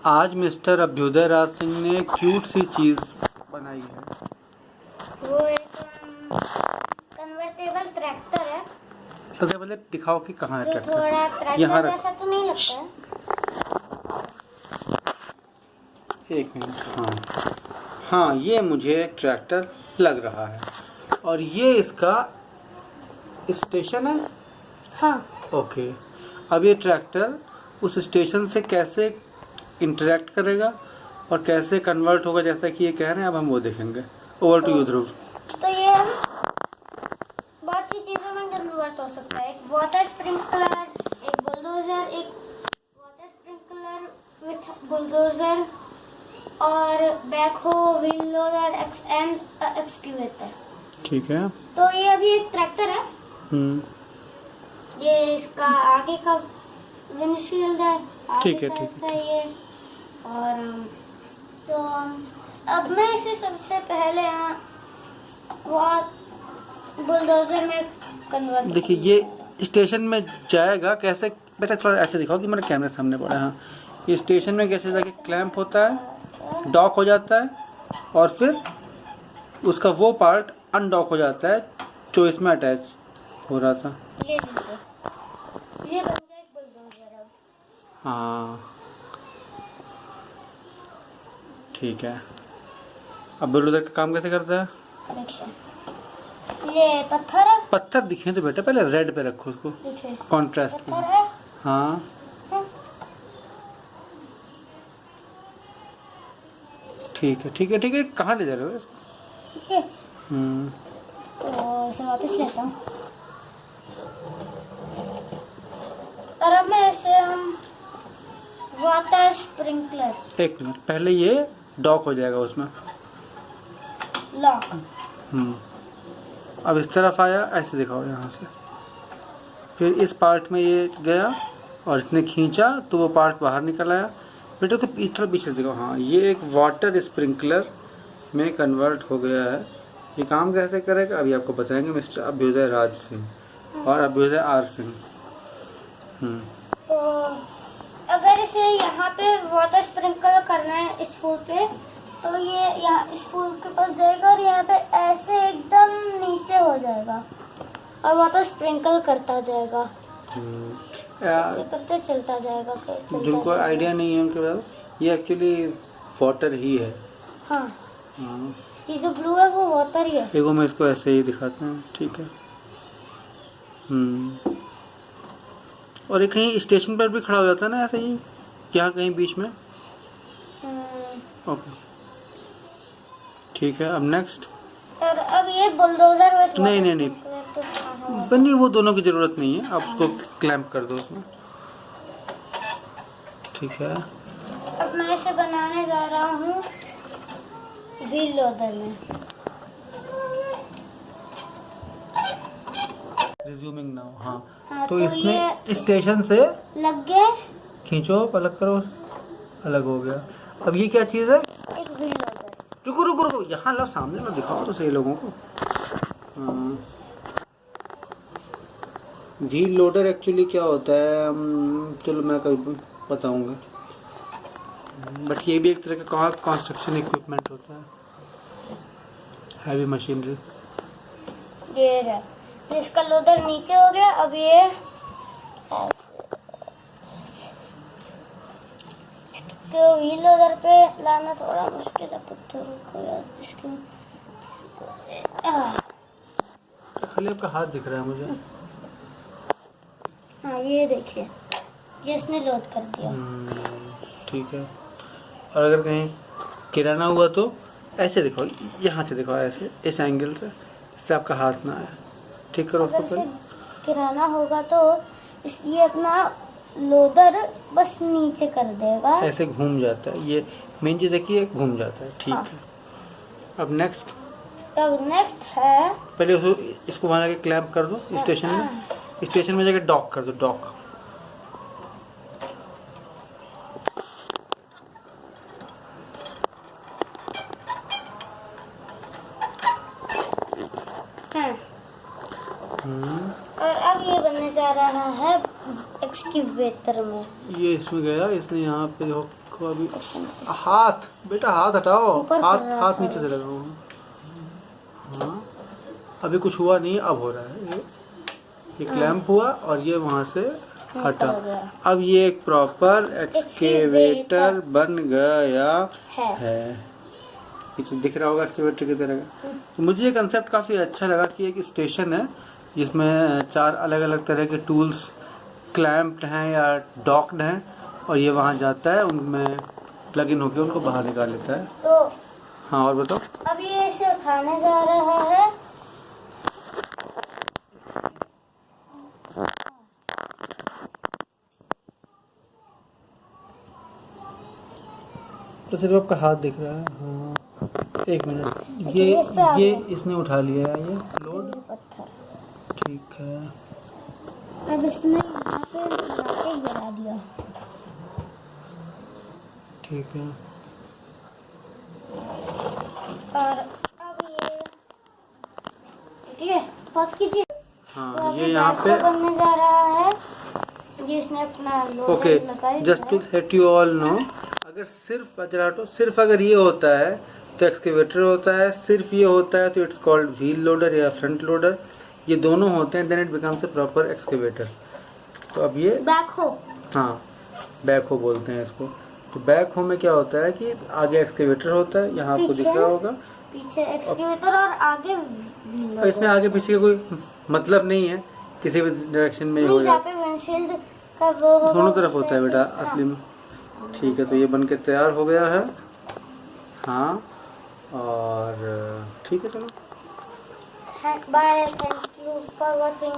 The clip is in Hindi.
आज मिस्टर अभ्युदय राज सिंह ने क्यूट सी चीज बनाई है। वो एक कन्वर्टेबल ट्रैक्टर है। सबसे पहले दिखाओ कि कहाँ है जो ट्रैक्टर। थोड़ा यहाँ ट्रैक्टर रख। जैसा तो नहीं लगता है। एक मिनट। हाँ हाँ, ये मुझे एक ट्रैक्टर लग रहा है और ये इसका स्टेशन है। हाँ। ओके, अब ये ट्रैक्टर उस स्टेशन से कैसे इंटरेक्ट करेगा और कैसे कन्वर्ट होगा जैसा कि ये कह रहे हैं, अब हम वो देखेंगे। ओवर टू यू ध्रुव। तो ये बहुत सी चीजों में कन्वर्ट हो सकता है। एक वाटर स्प्रिंकलर, एक बुलडोजर, एक वाटर स्प्रिंकलर विथ बुलडोजर और backhoe, wheel loader and excavator. ठीक है। तो ये अभी एक ट्रैक्टर है। ये इसका आगे का विंडशील्ड है। ठीक है, आगे का ठीक है, ऐसा ये। और तो अब मैं इसे सबसे पहले वो बुलडोजर में कन्वर्ट। देखिए ये स्टेशन में जाएगा कैसे। बेटा थोड़ा ऐसे दिखाओ कि मेरे कैमरे सामने पड़ा है। हाँ, ये स्टेशन में कैसे जाके क्लैंप होता है, डॉक हो जाता है और फिर उसका वो पार्ट अनडॉक हो जाता है जो इसमें अटैच हो रहा था। ये लीजिए, ये बन गया एक बुलडोजर अब। हाँ ठीक है। अब बुलडोजर का काम कैसे करता है? देखिए, ये पत्थर है। पत्थर दिखे तो बेटा पहले रेड पे रखो उसको, देखिए कॉन्ट्रास्ट पत्थर में। है। हाँ ठीक है, ठीक है, ठीक है। कहाँ ले जा रहे हो इसको? ठीक है, तो इसे वापस लेता हूँ। और अब मैं इसे वाटर स्प्रिंकलर। एक मिनट, पहले ये डॉक हो जाएगा उसमें। लॉक। अब इस तरफ आया, ऐसे दिखाओ यहाँ से। फिर इस पार्ट में ये गया और इसने खींचा तो वो पार्ट बाहर निकल आया। बेटे को थोड़ा पीछे दिखाओ। हाँ, ये एक वाटर स्प्रिंकलर में कन्वर्ट हो गया है। ये काम कैसे करेगा अभी आपको बताएंगे मिस्टर अभ्युदय राज सिंह और अभ्युदय आर सिंह। तो अगर इसे यहाँ पे वाटर स्प्रिंकल करना है इस फूल पे, तो ये यहाँ इस फूल के पास जाएगा और यहाँ पे ऐसे एकदम नीचे हो जाएगा और वाटर स्प्रिंकल करता जाएगा। करते चलता जाएगा। जिनको आइडिया नहीं है उनके पास, ये एक्चुअली वाटर ही है। हाँ, ये जो ब्लू है वो वाटर ही है। देखो मैं इसको ऐसे ही दिखाते हैं। ठीक है। और ये कहीं स्टेशन पर भी खड़ा हो जाता है ना ऐसे ही, यहाँ कहीं बीच में। ओके ठीक है। अब नेक्स्ट। और अब ये बुलडोजर में नहीं नहीं नहीं, बंदी वो दोनों की जरूरत नहीं है। आप उसको क्लैंप कर दो उसमें। ठीक है। अब मैं इसे बनाने जा रहा हूँ व्हील लोडर में। Resuming now. हाँ, हाँ, तो तो इसमें स्टेशन से लग गए। खींचो, अलग करो, अलग हो गया। अब ये क्या चीज़ है? एक व्हील लोडर। रुको रुको रुको, यहाँ लो, सामने लो, दिखाओ तो सही लोगों को। व्हील लोडर एक्चुअली क्या होता है, चलो मैं कभी बताऊंगा। बट ये भी एक तरह का कंस्ट्रक्शन इक्विपमेंट होता है, हैवी मशीनरी। ये है, इसका लोडर नीचे हो गया। अब ये इसको व्हील लोडर पे लाना थोड़ा मुश्किल है पत्थरों को यार। इसके खाली आपका हाथ दिख रहा है मुझे। हाँ, ये देखिए, ये इसने लोड कर दिया। ठीक है। और अगर कहीं गिराना हुआ तो ऐसे दिखाओ, यहाँ से दिखाओ, ऐसे इस एंगल से, इससे आपका हाथ ना आए। ठीक करो उसको अगर पहले। इसे गिराना होगा तो ये अपना लोडर बस नीचे कर देगा। ऐसे घूम जाता है, ये मेन चीज़ है कि ये घूम जाता है। ठीक है। अब नेक्स्ट। अब नेक्स्ट है, पहले इसको वहाँ जाके क्लैंप कर दो स्टेशन में। स्टेशन में जाके डॉक कर दो, डॉक। और अब ये बनने जा रहा है एक्सकेवेटर में। ये इसमें गया, इसने यहाँ पे देखो देखो अभी हाथ, बेटा हाथ हटाओ, ऊपर हाथ कर रहा हाथ था। नीचे से लगाओ। हाँ अभी कुछ हुआ नहीं, अब हो रहा है ये क्लैंप हुआ और ये वहाँ से हटा। हो गया। अब ये एक प्रॉपर एक्सकेवेटर बन गया है। ये तो दिख रहा होगा एक्सकेवेटर की तरह का। तो मुझे ये कंसेप्ट काफ़ी अच्छा लगा कि एक स्टेशन है जिसमें 4 अलग अलग तरह के टूल्स क्लैंप्ड हैं या डॉक्ड हैं और ये वहाँ जाता है, उनमें प्लग इन होकर उनको बाहर निकाल लेता है। तो हाँ और बताओ। अब ये इसे उठाने जा रहा है। तो सिर्फ आपका हाथ दिख रहा है। हाँ एक मिनट, इस पे आ ये गया। इसने उठा लिया है ये लोड। ये पत्थर ठीक है। अब इसने यहाँ पे ला के गिरा दिया। ठीक है। और अब ये ठीक है, पॉज कीजिए। हाँ तो ये अभी यहाँ बैक पे को बनने जा रहा है जिसने अपना लोड ओके। लगाई just to let you all know, अगर सिर्फ अगर ये होता है तो एक्सकेवेटर होता है, सिर्फ ये होता है तो इट्स कॉल्ड व्हील लोडर या फ्रंट लोडर। ये दोनों होते हैं then it becomes a proper excavator. तो अब ये बैक हो। हाँ बैक हो बोलते हैं इसको। तो बैक हो में क्या होता है कि आगे एक्सकेवेटर होता है, यहाँ आपको दिख पीछे? रहा होगा। पीछे एक्सकेवेटर और आगे और इसमें आगे पीछे का कोई मतलब नहीं है, किसी भी डायरेक्शन में ही हो जहाँ जाता पे विंडशील्ड का वो है, होगा दोनों तरफ उसमें होता है बेटा से- असली में। ठीक है तो ये बन के तैयार हो गया है। हाँ और ठीक है चलो हाँ bye, thank you for watching.